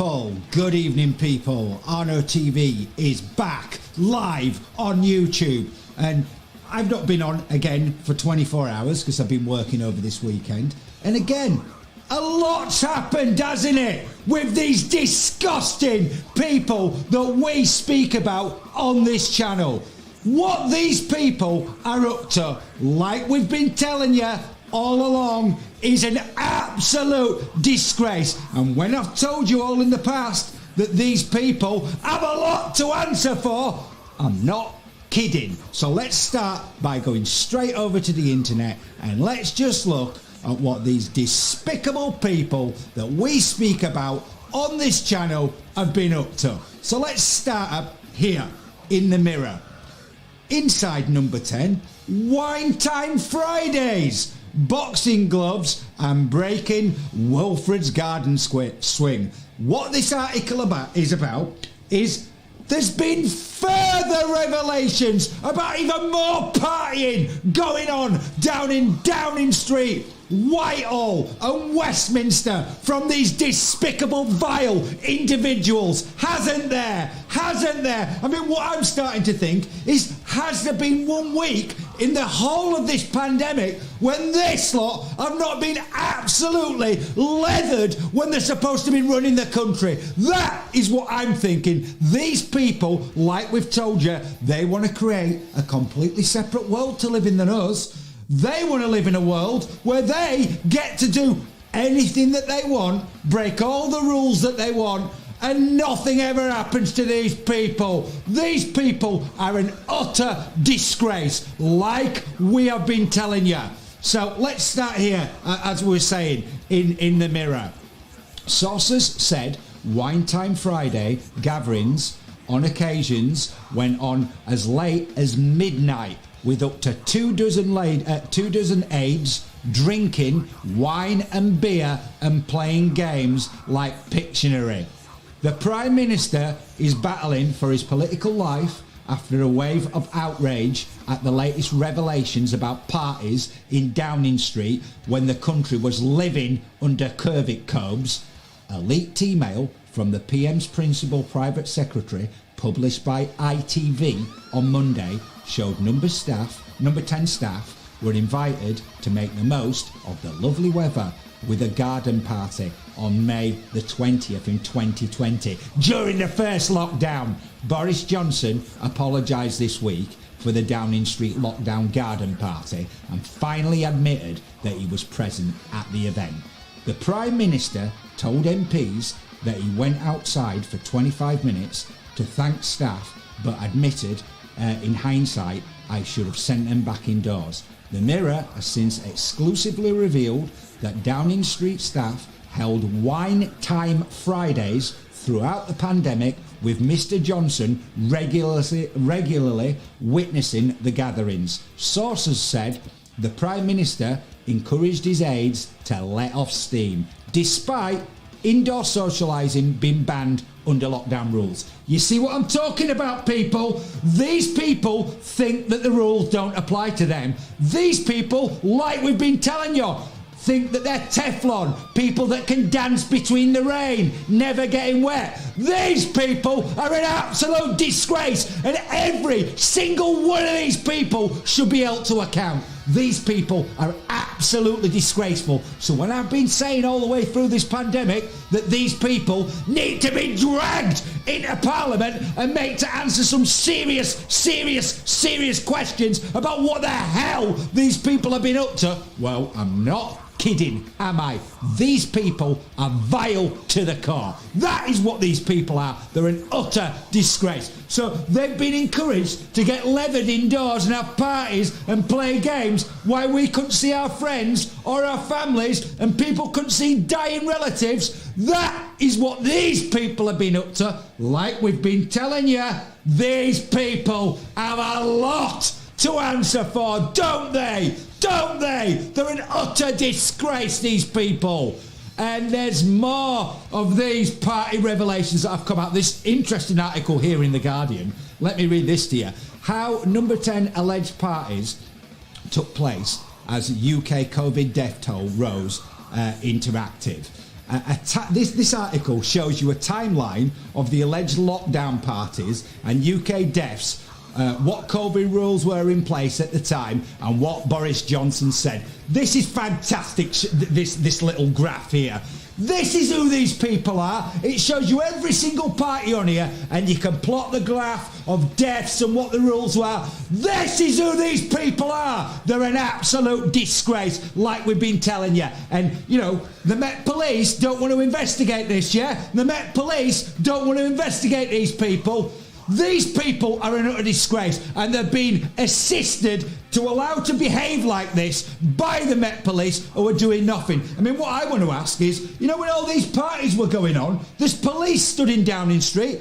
people, good evening people. Arno TV is back live on YouTube, and I've not been on again for 24 hours because I've been working over this weekend. And again, a lot's happened, hasn't it, with these disgusting people that we speak about on this channel. What these people are up to, like we've been telling you all along, is an absolute disgrace. And when I've told you all in the past that these people have a lot to answer for, I'm not kidding. So let's start by going straight over to the internet and let's just look at what these despicable people that we speak about on this channel have been up to. So let's start up here in the Mirror. Inside number 10, Wine Time Fridays, boxing gloves and breaking Wilfred's garden swing. What this article is about is there's been further revelations about even more partying going on down in Downing Street, Whitehall and Westminster from these despicable, vile individuals. Hasn't there? I mean, what I'm starting to think is, has there been 1 week in the whole of this pandemic when this lot have not been absolutely leathered when they're supposed to be running the country? That is what I'm thinking. These people, like we've told you, they want to create a completely separate world to live in than us. They want to live in a world where they get to do anything that they want, break all the rules that they want, and nothing ever happens to these people. These people are an utter disgrace, like we have been telling you. So let's start here, as we were saying, in the Mirror. Sources said Wine Time Friday gatherings on occasions went on as late as midnight, with up to 24 aides drinking wine and beer and playing games like Pictionary. The Prime Minister is battling for his political life after a wave of outrage at the latest revelations about parties in Downing Street when the country was living under Covid codes. A leaked email from the PM's principal private secretary, published by ITV on Monday, showed number 10 staff were invited to make the most of the lovely weather with a garden party on May the 20th in 2020 during the first lockdown. Boris Johnson apologised this week for the Downing Street lockdown garden party and finally admitted that he was present at the event. The Prime Minister told MPs that he went outside for 25 minutes to thank staff, but admitted in hindsight, I should have sent them back indoors. The Mirror has since exclusively revealed that Downing Street staff held Wine Time Fridays throughout the pandemic, with Mr. Johnson regularly witnessing the gatherings. Sources said the Prime Minister encouraged his aides to let off steam, despite indoor socialising being banned under lockdown rules. You see what I'm talking about, people? These people think that the rules don't apply to them. These people, like we've been telling you, think that they're Teflon, people that can dance between the rain, never getting wet. These people are an absolute disgrace, and every single one of these people should be held to account. These people are absolutely disgraceful. So when I've been saying all the way through this pandemic that these people need to be dragged into Parliament and made to answer some serious questions about what the hell these people have been up to, well, I'm not kidding, am I? These people are vile to the core. That is what these people are. They're an utter disgrace. So they've been encouraged to get leathered indoors and have parties and play games while we couldn't see our friends or our families and people couldn't see dying relatives. That is what these people have been up to. Like we've been telling you, these people have a lot to answer for, don't they? Don't they? They're an utter disgrace, these people. And there's more of these party revelations that have come out. This interesting article here in The Guardian. Let me read this to you. How number 10 alleged parties took place as UK COVID death toll rose interactive. This article shows you a timeline of the alleged lockdown parties and UK deaths, what COVID rules were in place at the time, and what Boris Johnson said. This is fantastic, this little graph here. This is who these people are. It shows you every single party on here, and you can plot the graph of deaths and what the rules were. This is who these people are. They're an absolute disgrace, like we've been telling you. And, you know, the Met Police don't want to investigate this, yeah? The Met Police don't want to investigate these people. These people are an utter disgrace, and they're being assisted to allow to behave like this by the Met Police, who are doing nothing. I mean, what I want to ask is, you know, when all these parties were going on, there's police stood in Downing Street.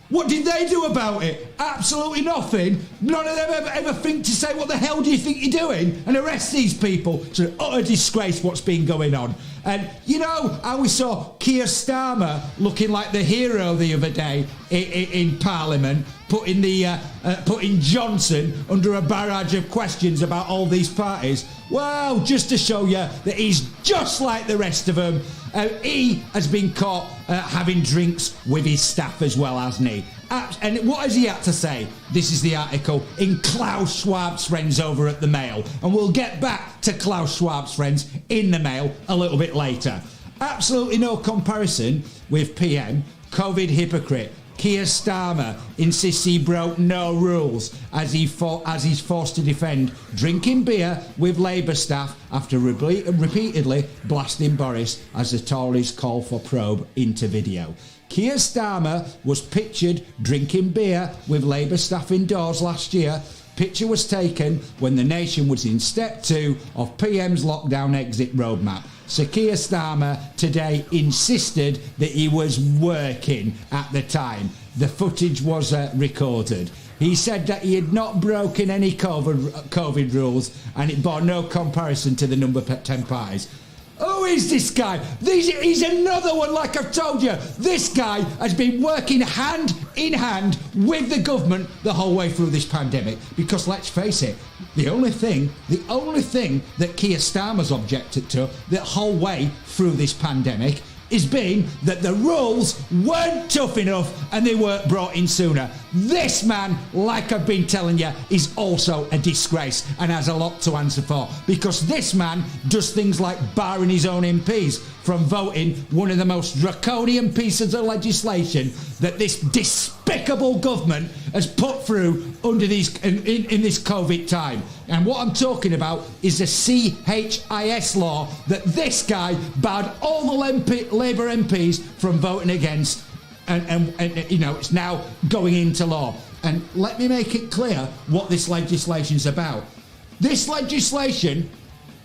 What did they do about it? Absolutely nothing. None of them ever think to say, what the hell do you think you're doing? And arrest these people. It's an utter disgrace what's been going on. And you know how we saw Keir Starmer looking like the hero the other day in Parliament, putting Johnson under a barrage of questions about all these parties? Well, just to show you that he's just like the rest of them. He has been caught having drinks with his staff as well, hasn't he? And what has he had to say? This is the article in Klaus Schwab's friends over at the Mail. And we'll get back to Klaus Schwab's friends in the Mail a little bit later. Absolutely no comparison with PM, COVID hypocrite. Keir Starmer insists he broke no rules as he's forced to defend drinking beer with Labour staff after repeatedly blasting Boris as the Tories call for probe into video. Keir Starmer was pictured drinking beer with Labour staff indoors last year. Picture was taken when the nation was in step 2 of PM's lockdown exit roadmap. Sir Keir Starmer today insisted that he was working at the time. The footage was recorded. He said that he had not broken any COVID rules, and it bore no comparison to the number 10 parties. Who is this guy? He's another one, like I've told you. This guy has been working hand in hand with the government the whole way through this pandemic. Because let's face it, the only thing that Keir Starmer's objected to the whole way through this pandemic is being that the rules weren't tough enough and they weren't brought in sooner. This man, like I've been telling you, is also a disgrace and has a lot to answer for, because this man does things like barring his own MPs from voting one of the most draconian pieces of legislation that this despicable government has put through under these in this COVID time. And what I'm talking about is the CHIS law that this guy barred all the Labour MPs from voting against, and you know, it's now going into law. And let me make it clear what this legislation's about. This legislation,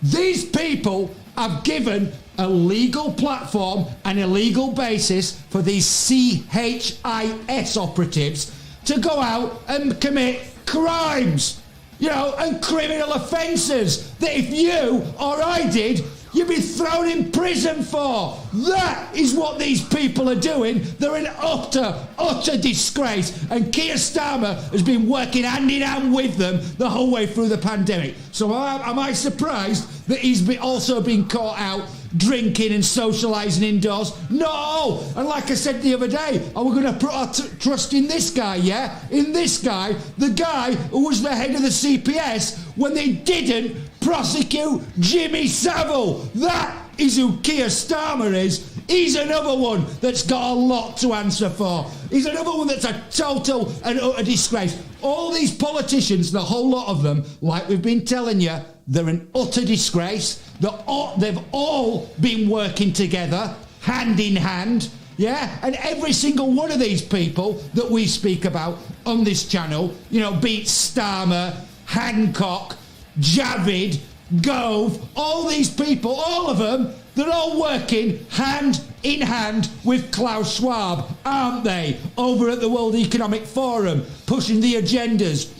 these people have given a legal platform and a legal basis for these CHIS operatives to go out and commit crimes, you know, and criminal offences that if you or I did, you'd be thrown in prison for. That is what these people are doing. They're an utter disgrace. And Keir Starmer has been working hand in hand with them the whole way through the pandemic. So am I surprised that he's also been caught out drinking and socialising indoors? No! And like I said the other day, are we going to put our trust in this guy, yeah? In this guy, the guy who was the head of the CPS when they didn't prosecute Jimmy Savile. That is who Keir Starmer is. He's another one that's got a lot to answer for. He's another one that's a total and utter disgrace. All these politicians, the whole lot of them, like we've been telling you, they're an utter disgrace. They've all been working together, hand in hand, yeah? And every single one of these people that we speak about on this channel, you know, be it Starmer, Hancock, Javid, Gove, all these people, all of them, they're all working hand in hand with Klaus Schwab, aren't they? Over at the World Economic Forum, pushing the agendas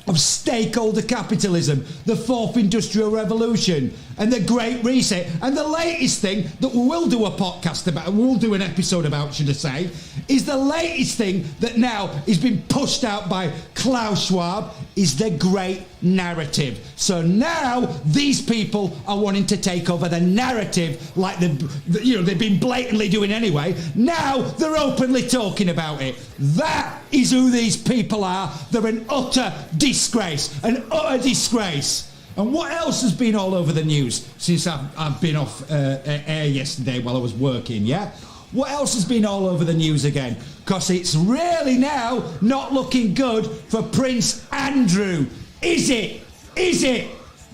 of stakeholder capitalism, the fourth industrial revolution, and the Great Reset. And the latest thing that we will do a podcast about, we'll do an episode about, should I say, is the latest thing that now is being pushed out by Klaus Schwab is the Great Narrative. So now these people are wanting to take over the narrative like they've been blatantly doing anyway. Now they're openly talking about it. That is who these people are. They're an utter disgrace. An utter disgrace. And what else has been all over the news since I've been off air yesterday while I was working, yeah? What else has been all over the news again? Because it's really now not looking good for Prince Andrew. Is it? Is it?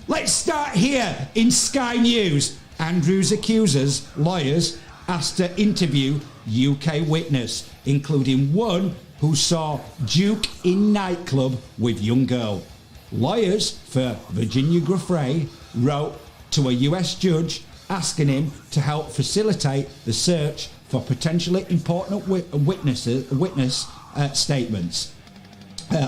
Let's start here in Sky News. Andrew's accusers, lawyers, asked to interview UK witness, including one who saw Duke in nightclub with young girl. Lawyers for Virginia Giuffre wrote to a US judge asking him to help facilitate the search for potentially important witness statements.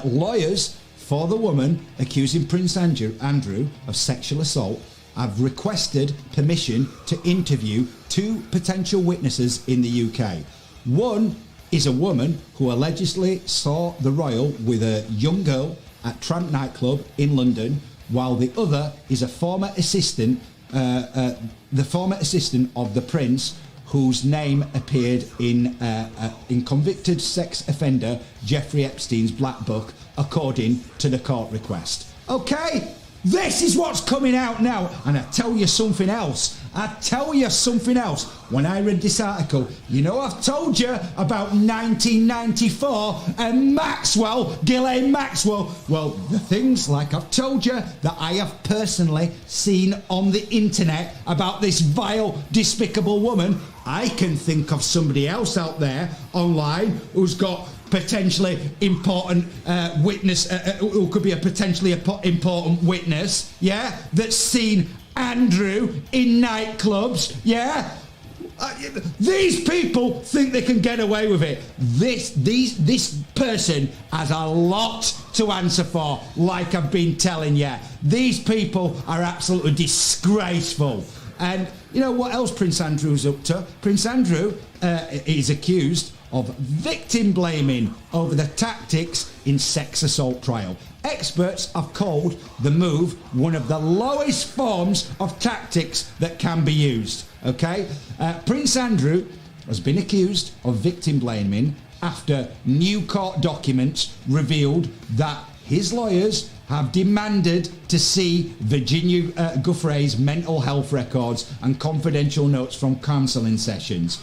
Lawyers for the woman accusing Prince Andrew of sexual assault have requested permission to interview two potential witnesses in the UK. One is a woman who allegedly saw the royal with a young girl at Tramp nightclub in London, while the other is a former assistant, the former assistant of the prince, whose name appeared in convicted sex offender Jeffrey Epstein's Black Book, according to the court request. Okay, this is what's coming out now, and I tell you something else. When I read this article, you know, I've told you about 1994 and Maxwell, Gillam Maxwell. Well, the things like I've told you that I have personally seen on the internet about this vile, despicable woman, I can think of somebody else out there online who's got potentially important witness, who could be a potentially important witness, yeah, that's seen Andrew in nightclubs, yeah. These people think they can get away with it. This person has a lot to answer for, like I've been telling you. These people are absolutely disgraceful. And you know what else Prince Andrew's up to? Prince Andrew is accused of victim blaming over the tactics in sex assault trial. Experts have called the move one of the lowest forms of tactics that can be used. Okay, Prince Andrew has been accused of victim blaming after new court documents revealed that his lawyers have demanded to see Virginia Giuffre's mental health records and confidential notes from counselling sessions.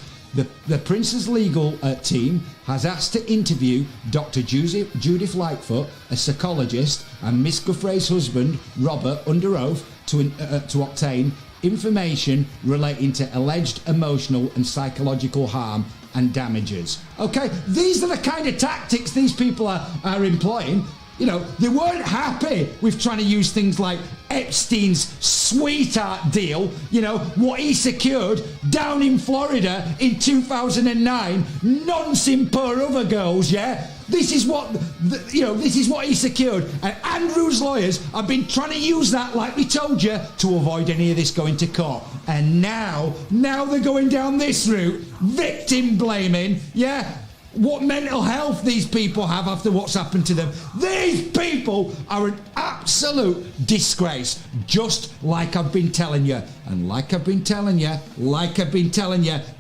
The Prince's legal team has asked to interview Dr. Judith Lightfoot, a psychologist, and Miss Giuffre's husband, Robert, under oath to obtain information relating to alleged emotional and psychological harm and damages. Okay, these are the kind of tactics these people are employing. You know, they weren't happy with trying to use things like Epstein's sweetheart deal, you know, what he secured down in Florida in 2009, noncing poor other girls, yeah? This is what, this is what he secured. And Andrew's lawyers have been trying to use that, like we told you, to avoid any of this going to court. And now they're going down this route, victim blaming, yeah? What mental health these people have after what's happened to them. These people are an absolute disgrace, just like I've been telling you. And like I've been telling you,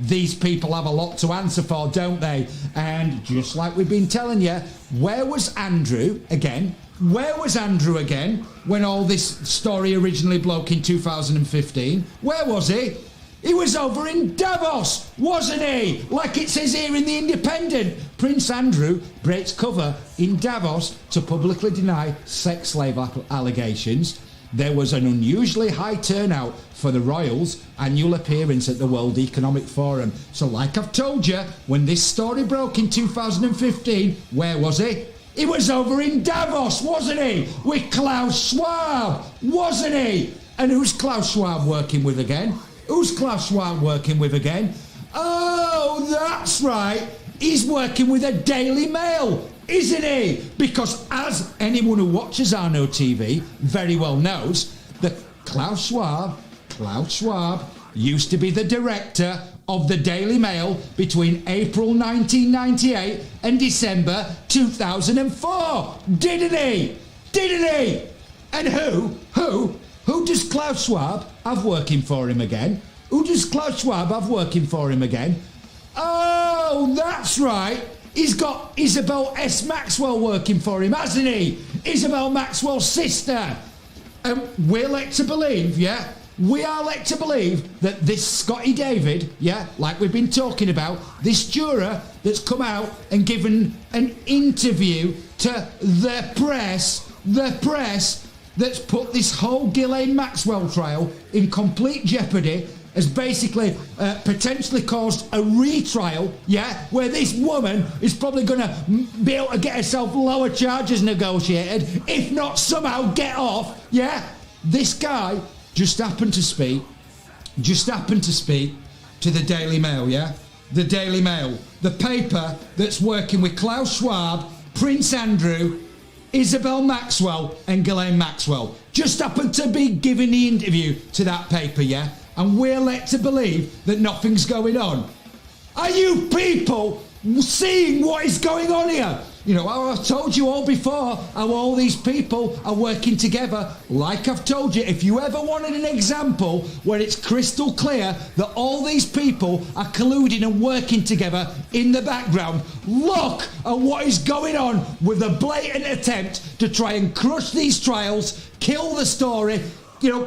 these people have a lot to answer for, don't they? And just like we've been telling you, where was Andrew again? When all this story originally broke in 2015? Where was he? He was over in Davos, wasn't he? Like it says here in The Independent. Prince Andrew breaks cover in Davos to publicly deny sex slave allegations. There was an unusually high turnout for the royals' annual appearance at the World Economic Forum. So like I've told you, when this story broke in 2015, where was he? He was over in Davos, wasn't he? With Klaus Schwab, wasn't he? And who's Klaus Schwab working with again? Oh, that's right. He's working with a Daily Mail, isn't he? Because as anyone who watches Arno TV very well knows, that Klaus Schwab Klaus Schwab used to be the director of the Daily Mail between April 1998 and December 2004. Didn't he? Didn't he? And who does Klaus Schwab have working for him again? Who does Klaus Schwab have working for him again? Oh, that's right. He's got Isabel S. Maxwell working for him, hasn't he? Isabel Maxwell's sister. And we're led to believe, we are led to believe that this Scotty David, like we've been talking about, this juror that's come out and given an interview to the press that's put this whole Gillam Maxwell trial in complete jeopardy, has basically potentially caused a retrial, where this woman is probably going to be able to get herself lower charges negotiated, if not somehow get off, This guy just happened to speak to the Daily Mail, The Daily Mail, the paper that's working with Klaus Schwab, Prince Andrew, Isabel Maxwell and Gillam Maxwell. Just happened to be giving the interview to that paper, And we're led to believe that nothing's going on. Are you people seeing what is going on here? I've told you all before how all these people are working together. Like I've told you, if you ever wanted an example where it's crystal clear that all these people are colluding and working together in the background, look at what is going on with a blatant attempt to try and crush these trials, kill the story,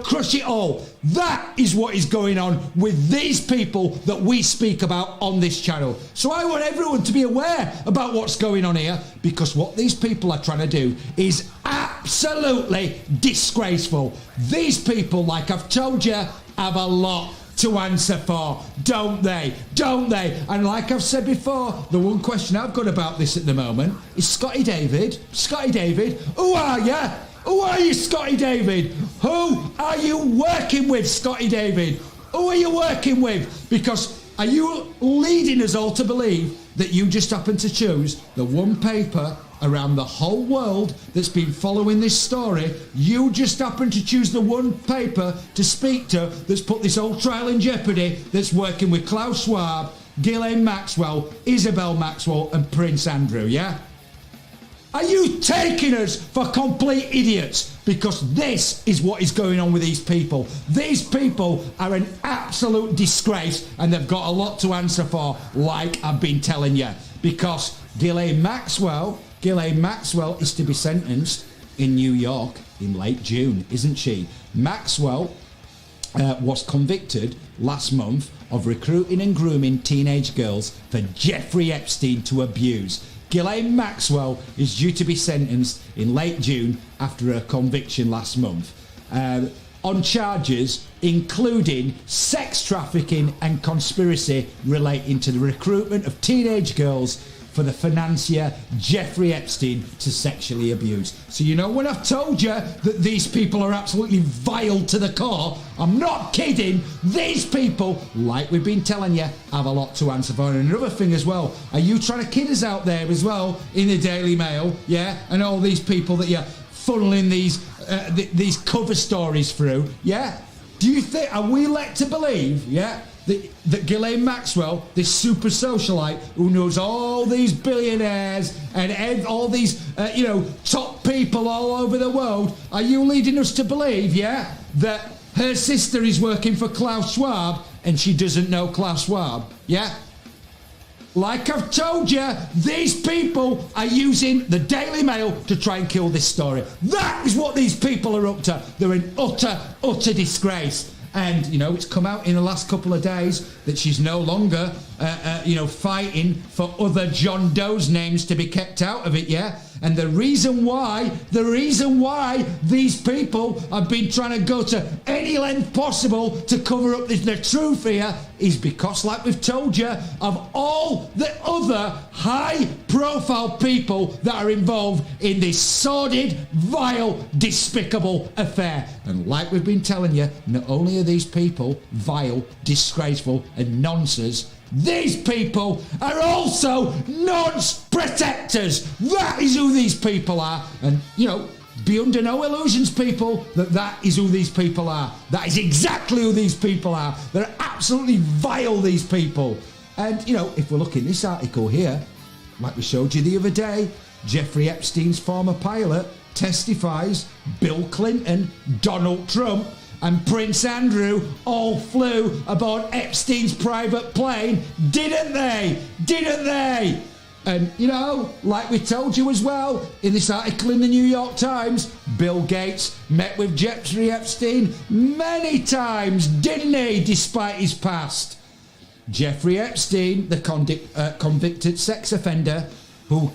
crush it all. That is what is going on with these people that we speak about on this channel. So I want everyone to be aware about what's going on here, because what these people are trying to do is absolutely disgraceful. These people, like I've told you, have a lot to answer for, don't they? Don't they? And like I've said before, the one question I've got about this at the moment is Scotty David. Scotty David, who are you? Who are you, Scotty David? Who are you working with, Scotty David? Who are you working with? Because are you leading us all to believe that you just happen to choose the one paper around the whole world that's been following this story? You just happen to choose the one paper to speak to that's put this whole trial in jeopardy, that's working with Klaus Schwab, Gillam Maxwell, Isabel Maxwell and Prince Andrew, Are you taking us for complete idiots? Because this is what is going on with these people. These people are an absolute disgrace, and they've got a lot to answer for, like I've been telling you. Because Gillam Maxwell is to be sentenced in New York in late June, isn't she? Maxwell was convicted last month of recruiting and grooming teenage girls for Jeffrey Epstein to abuse. Gillam Maxwell is due to be sentenced in late June after a conviction last month on charges including sex trafficking and conspiracy relating to the recruitment of teenage girls for the financier Jeffrey Epstein to sexually abuse. So when I've told you that these people are absolutely vile to the core, I'm not kidding. These people, like we've been telling you, have a lot to answer for. And another thing as well, are you trying to kid us out there as well in the Daily Mail, and all these people that you're funneling these cover stories through, Do you think, are we led to believe, that Gillam Maxwell, this super socialite who knows all these billionaires and all these, top people all over the world, are you leading us to believe, that her sister is working for Klaus Schwab and she doesn't know Klaus Schwab, Like I've told you, these people are using the Daily Mail to try and kill this story. That is what these people are up to. They're in utter disgrace. And, it's come out in the last couple of days that she's no longer, fighting for other John Doe's names to be kept out of it, And the reason why these people have been trying to go to any length possible to cover up the truth here is because, like we've told you, of all the other high-profile people that are involved in this sordid, vile, despicable affair. And like we've been telling you, not only are these people vile, disgraceful and nonsense, these people are also nonce protectors. That is who these people are. And, be under no illusions, people, that is who these people are. That is exactly who these people are. They're absolutely vile, these people. And, you know, if we look in this article here, like we showed you the other day, Jeffrey Epstein's former pilot testifies Bill Clinton, Donald Trump, and Prince Andrew all flew aboard Epstein's private plane, didn't they? Didn't they? And, you know, like we told you as well, in this article in the New York Times, Bill Gates met with Jeffrey Epstein many times, didn't he, despite his past? Jeffrey Epstein, the convicted sex offender who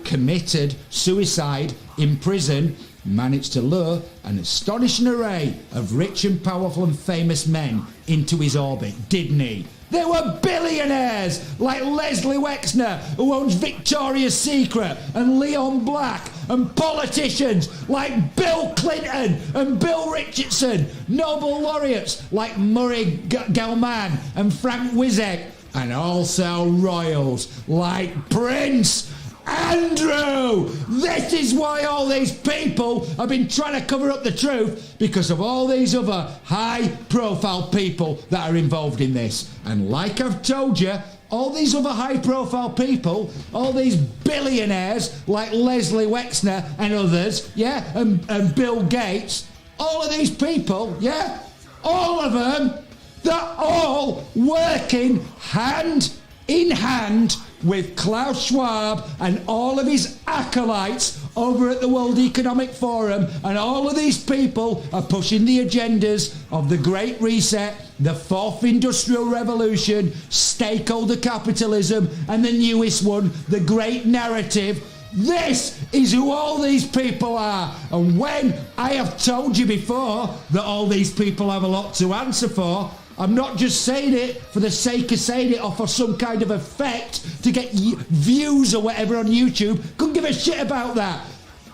committed suicide in prison, managed to lure an astonishing array of rich and powerful and famous men into his orbit, didn't he? They were billionaires like Leslie Wexner, who owns Victoria's Secret, and Leon Black, and politicians like Bill Clinton and Bill Richardson, Nobel laureates like Murray Gell-Mann and Frank Wizek, and also royals like Prince Andrew. This is why all these people have been trying to cover up the truth, because of all these other high-profile people that are involved in this. And like I've told you, all these other high-profile people, all these billionaires like Leslie Wexner and others, yeah, and Bill Gates, all of these people, yeah, all of them, they're all working hand in hand with Klaus Schwab and all of his acolytes over at the World Economic Forum, and all of these people are pushing the agendas of the Great Reset, the Fourth Industrial Revolution, stakeholder capitalism, and the newest one, the Great Narrative. This is who all these people are. And when I have told you before that all these people have a lot to answer for, I'm not just saying it for the sake of saying it or for some kind of effect to get views or whatever on YouTube. Couldn't give a shit about that.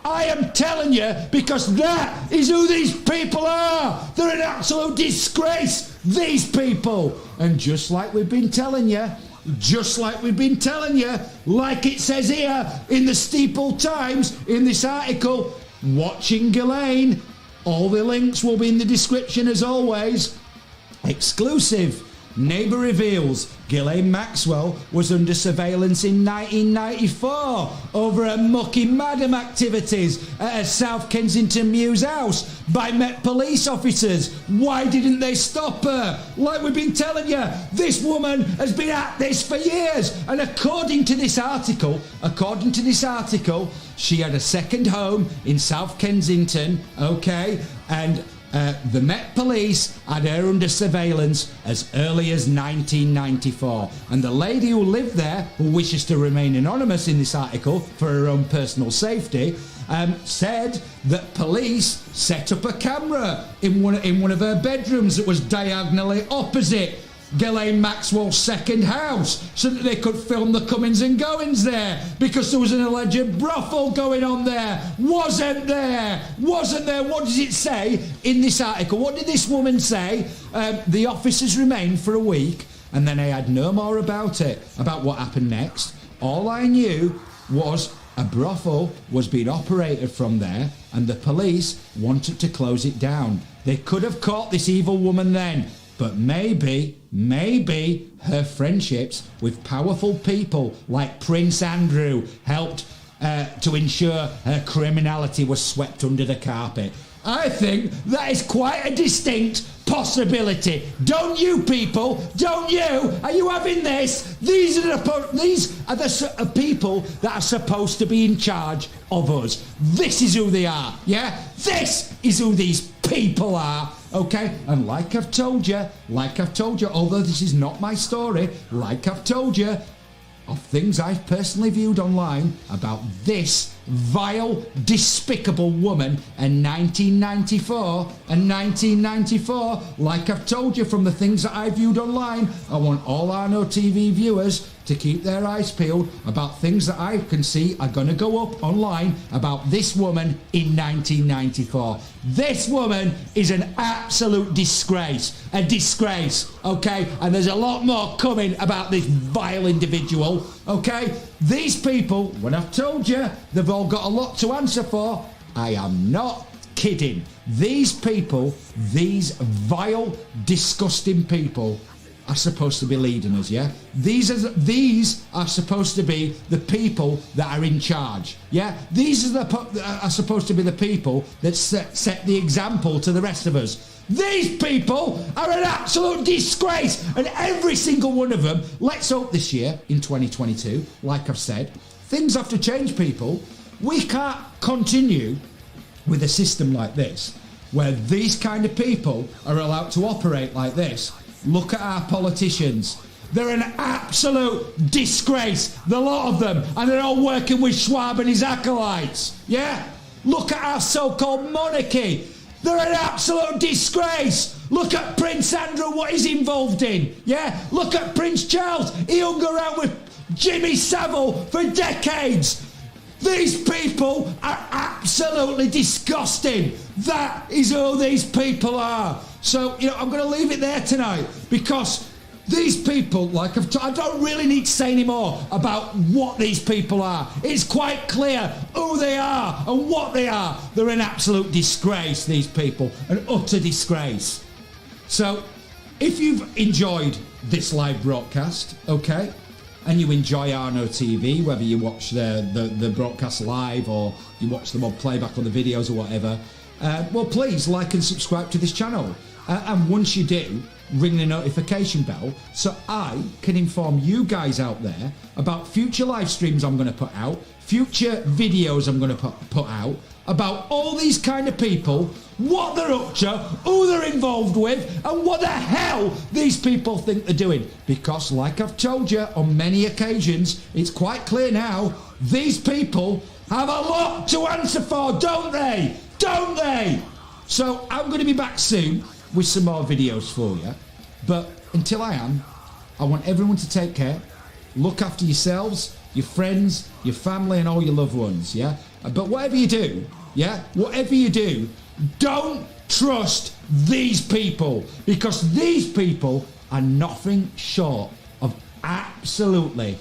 I am telling you because that is who these people are. They're an absolute disgrace, these people. And just like we've been telling you, like it says here in the Steeple Times in this article, watching Gillley. All the links will be in the description as always. Exclusive. Neighbour reveals Gillam Maxwell was under surveillance in 1994 over her mucky madam activities at a South Kensington Mews house by Met police officers. Why didn't they stop her? Like we've been telling you, this woman has been at this for years. And according to this article, she had a second home in South Kensington, okay, and the Met Police had her under surveillance as early as 1994. And the lady who lived there, who wishes to remain anonymous in this article for her own personal safety, said that police set up a camera in one of her bedrooms that was diagonally opposite Gillam Maxwell's second house, so that they could film the comings and goings there, because there was an alleged brothel going on there. Wasn't there? What does it say in this article? What did this woman say? The officers remained for a week, and then I had no more about what happened next. All I knew was a brothel was being operated from there, and the police wanted to close it down. They could have caught this evil woman then, but maybe her friendships with powerful people like Prince Andrew helped to ensure her criminality was swept under the carpet. I think that is quite a distinct possibility. Don't you people? Don't you? Are you having this? These are the people that are supposed to be in charge of us. This is who they are, yeah? This is who these people are, okay? And like I've told you, although this is not my story, like I've told you, of things I've personally viewed online about this vile, despicable woman in 1994, like I've told you from the things that I viewed online, I want all Arno TV viewers to keep their eyes peeled about things that I can see are going to go up online about this woman in 1994. This woman is an absolute disgrace, okay? And there's a lot more coming about this vile individual, okay? These people, when I've told you, they've all got a lot to answer for. I am not kidding. These people, these vile, disgusting people, are supposed to be leading us, yeah? These are supposed to be the people that are in charge, yeah? These are supposed to be the people that set the example to the rest of us. These people are an absolute disgrace, and every single one of them. Let's hope this year, in 2022, like I've said, things have to change, people. We can't continue with a system like this, where these kind of people are allowed to operate like this. Look at our politicians. They're an absolute disgrace, the lot of them, and they're all working with Schwab and his acolytes, yeah? Look at our so-called monarchy. They're an absolute disgrace. Look at Prince Andrew, what he's involved in, yeah? Look at Prince Charles. He hung around with Jimmy Savile for decades. These people are absolutely disgusting. That is who these people are. So, you know, I'm going to leave it there tonight, because these people, like I don't really need to say any more about what these people are. It's quite clear who they are and what they are. They're an absolute disgrace, these people, an utter disgrace. So, if you've enjoyed this live broadcast, okay, and you enjoy Arno TV, whether you watch the broadcast live or you watch them on playback on the videos or whatever, well, please like and subscribe to this channel. And once you do, ring the notification bell so I can inform you guys out there about future live streams I'm going to put out, future videos I'm going to put out, about all these kind of people, what they're up to, who they're involved with, and what the hell these people think they're doing. Because, like I've told you on many occasions, it's quite clear now, these people have a lot to answer for, don't they? Don't they? So, I'm going to be back soon with some more videos for you. But until I am, I want everyone to take care, look after yourselves, your friends, your family, and all your loved ones, yeah? But whatever you do, yeah, whatever you do, don't trust these people, because these people are nothing short of absolutely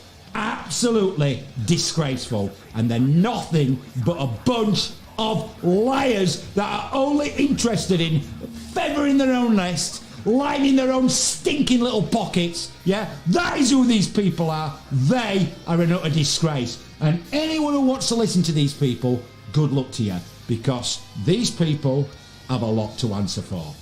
disgraceful, and they're nothing but a bunch of liars that are only interested in feathering their own nest, lining their own stinking little pockets, yeah? That is who these people are. They are an utter disgrace. And anyone who wants to listen to these people, good luck to you, because these people have a lot to answer for.